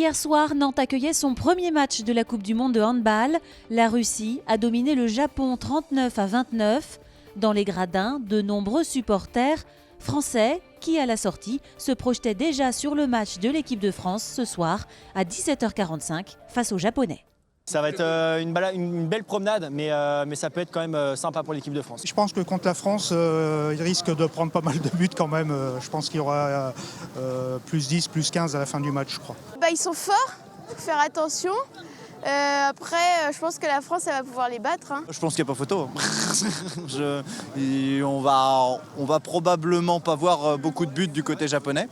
Hier soir, Nantes accueillait son premier match de la Coupe du Monde de handball. La Russie a dominé le Japon 39-29. Dans les gradins, de nombreux supporters français qui, à la sortie, se projetaient déjà sur le match de l'équipe de France ce soir à 17h45 face aux Japonais. Ça va être une belle promenade, mais ça peut être quand même sympa pour l'équipe de France. Je pense que contre la France, il risque de prendre pas mal de buts quand même. Je pense qu'il y aura plus 10, plus 15 à la fin du match, je crois. Ils sont forts, il faut faire attention. Après, je pense que la France, elle va pouvoir les battre. Je pense qu'il n'y a pas photo. On va probablement pas voir beaucoup de buts du côté japonais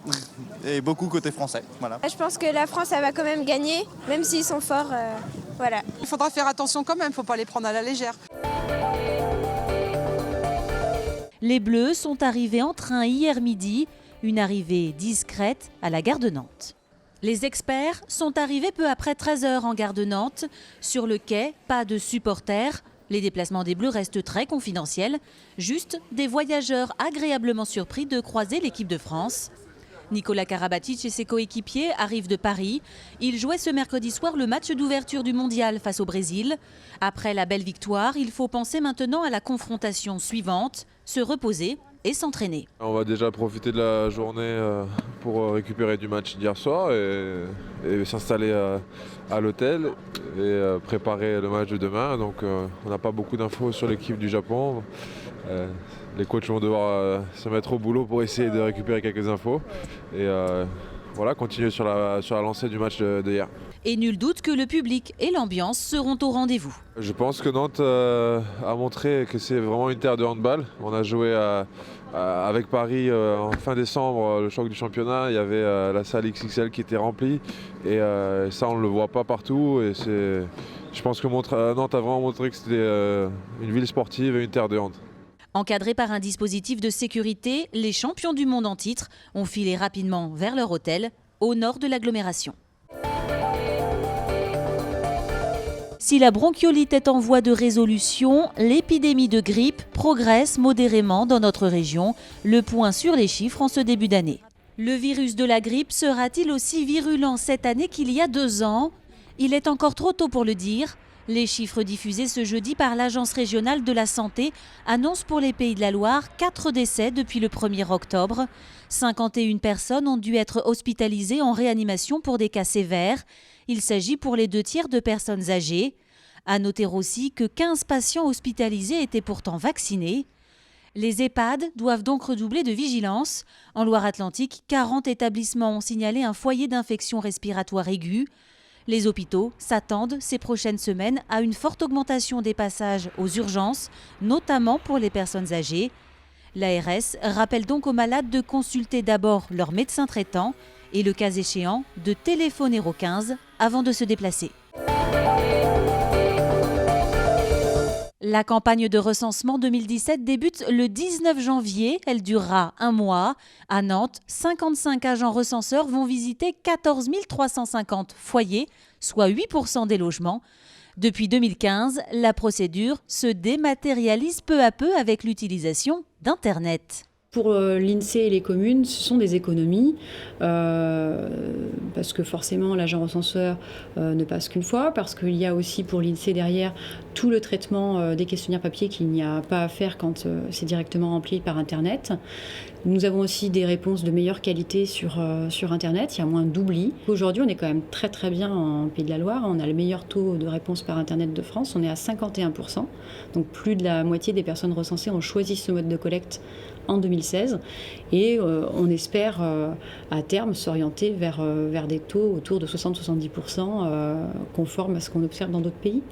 et beaucoup côté français. Voilà. Je pense que la France, elle va quand même gagner, même s'ils sont forts. Voilà. Il faudra faire attention quand même, il ne faut pas les prendre à la légère. Les Bleus sont arrivés en train hier midi, une arrivée discrète à la gare de Nantes. Les experts sont arrivés peu après 13h en gare de Nantes. Sur le quai, pas de supporters. Les déplacements des Bleus restent très confidentiels. Juste des voyageurs agréablement surpris de croiser l'équipe de France. Nicolas Karabatic et ses coéquipiers arrivent de Paris. Ils jouaient ce mercredi soir le match d'ouverture du mondial face au Brésil. Après la belle victoire, il faut penser maintenant à la confrontation suivante, se reposer et s'entraîner. On va déjà profiter de la journée pour récupérer du match d'hier soir et s'installer à l'hôtel et préparer le match de demain. Donc on n'a pas beaucoup d'infos sur l'équipe du Japon. Les coachs vont devoir se mettre au boulot pour essayer de récupérer quelques infos et voilà, continuer sur la lancée du match d'hier. Et nul doute que le public et l'ambiance seront au rendez-vous. Je pense que Nantes a montré que c'est vraiment une terre de handball. On a joué avec Paris en fin décembre, le choc du championnat. Il y avait la salle XXL qui était remplie et ça on ne le voit pas partout. Et je pense que Nantes a vraiment montré que c'était une ville sportive et une terre de hand. Encadrés par un dispositif de sécurité, les champions du monde en titre ont filé rapidement vers leur hôtel au nord de l'agglomération. Si la bronchiolite est en voie de résolution, l'épidémie de grippe progresse modérément dans notre région. Le point sur les chiffres en ce début d'année. Le virus de la grippe sera-t-il aussi virulent cette année qu'il y a 2 ans ? Il est encore trop tôt pour le dire. Les chiffres diffusés ce jeudi par l'Agence régionale de la santé annoncent pour les Pays de la Loire 4 décès depuis le 1er octobre. 51 personnes ont dû être hospitalisées en réanimation pour des cas sévères. Il s'agit pour les 2 tiers de personnes âgées. À noter aussi que 15 patients hospitalisés étaient pourtant vaccinés. Les EHPAD doivent donc redoubler de vigilance. En Loire-Atlantique, 40 établissements ont signalé un foyer d'infection respiratoire aiguë. Les hôpitaux s'attendent ces prochaines semaines à une forte augmentation des passages aux urgences, notamment pour les personnes âgées. L'ARS rappelle donc aux malades de consulter d'abord leur médecin traitant et, le cas échéant, de téléphoner au 15 avant de se déplacer. La campagne de recensement 2017 débute le 19 janvier. Elle durera 1 mois. À Nantes, 55 agents recenseurs vont visiter 14 350 foyers, soit 8% des logements. Depuis 2015, la procédure se dématérialise peu à peu avec l'utilisation d'Internet. Pour l'INSEE et les communes, ce sont des économies, parce que forcément l'agent recenseur ne passe qu'une fois, parce qu'il y a aussi pour l'INSEE derrière tout le traitement des questionnaires papier qu'il n'y a pas à faire quand c'est directement rempli par Internet. Nous avons aussi des réponses de meilleure qualité sur Internet, il y a moins d'oubli. Aujourd'hui, on est quand même très très bien en Pays de la Loire, on a le meilleur taux de réponse par Internet de France, on est à 51%, donc plus de la moitié des personnes recensées ont choisi ce mode de collecte en 2016 et on espère à terme s'orienter vers des taux autour de 60-70% conformes à ce qu'on observe dans d'autres pays.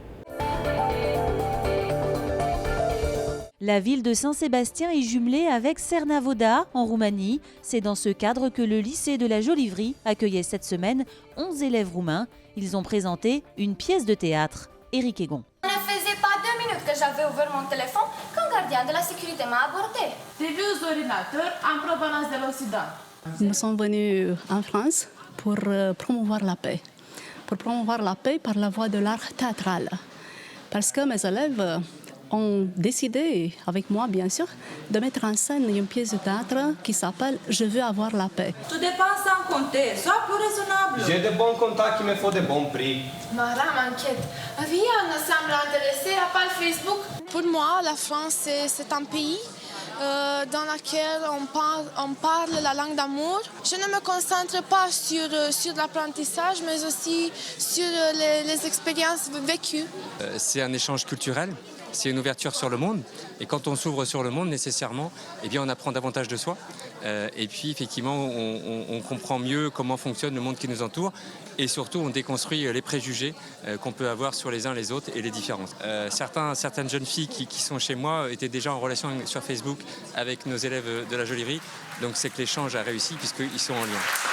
La ville de Saint-Sébastien est jumelée avec Cernavoda, en Roumanie. C'est dans ce cadre que le lycée de la Jolivrie accueillait cette semaine 11 élèves roumains. Ils ont présenté une pièce de théâtre. Éric Egon. Ne faisait pas 2 minutes que j'avais ouvert mon téléphone quand le gardien de la sécurité m'a abordé. J'ai vu aux ordinateurs en provenance de l'Occident. Nous sommes venus en France pour promouvoir la paix. Pour promouvoir la paix par la voie de l'art théâtral. Parce que mes élèves ont décidé, avec moi bien sûr, de mettre en scène une pièce de théâtre qui s'appelle « Je veux avoir la paix ». Tout dépend sans compter, sois plus raisonnable. J'ai de bons contacts qui me font de bons prix. Mara m'inquiète. Viens, nous sommes intéressés à part Facebook. Pour moi, la France, c'est un pays dans lequel on parle la langue d'amour. Je ne me concentre pas sur l'apprentissage, mais aussi sur les expériences vécues. C'est un échange culturel. C'est une ouverture sur le monde. Et quand on s'ouvre sur le monde, nécessairement, eh bien, on apprend davantage de soi. Et puis, effectivement, on comprend mieux comment fonctionne le monde qui nous entoure. Et surtout, on déconstruit les préjugés qu'on peut avoir sur les uns les autres et les différences. Certaines jeunes filles qui sont chez moi étaient déjà en relation sur Facebook avec nos élèves de la Joliverie. Donc, c'est que l'échange a réussi puisqu'ils sont en lien.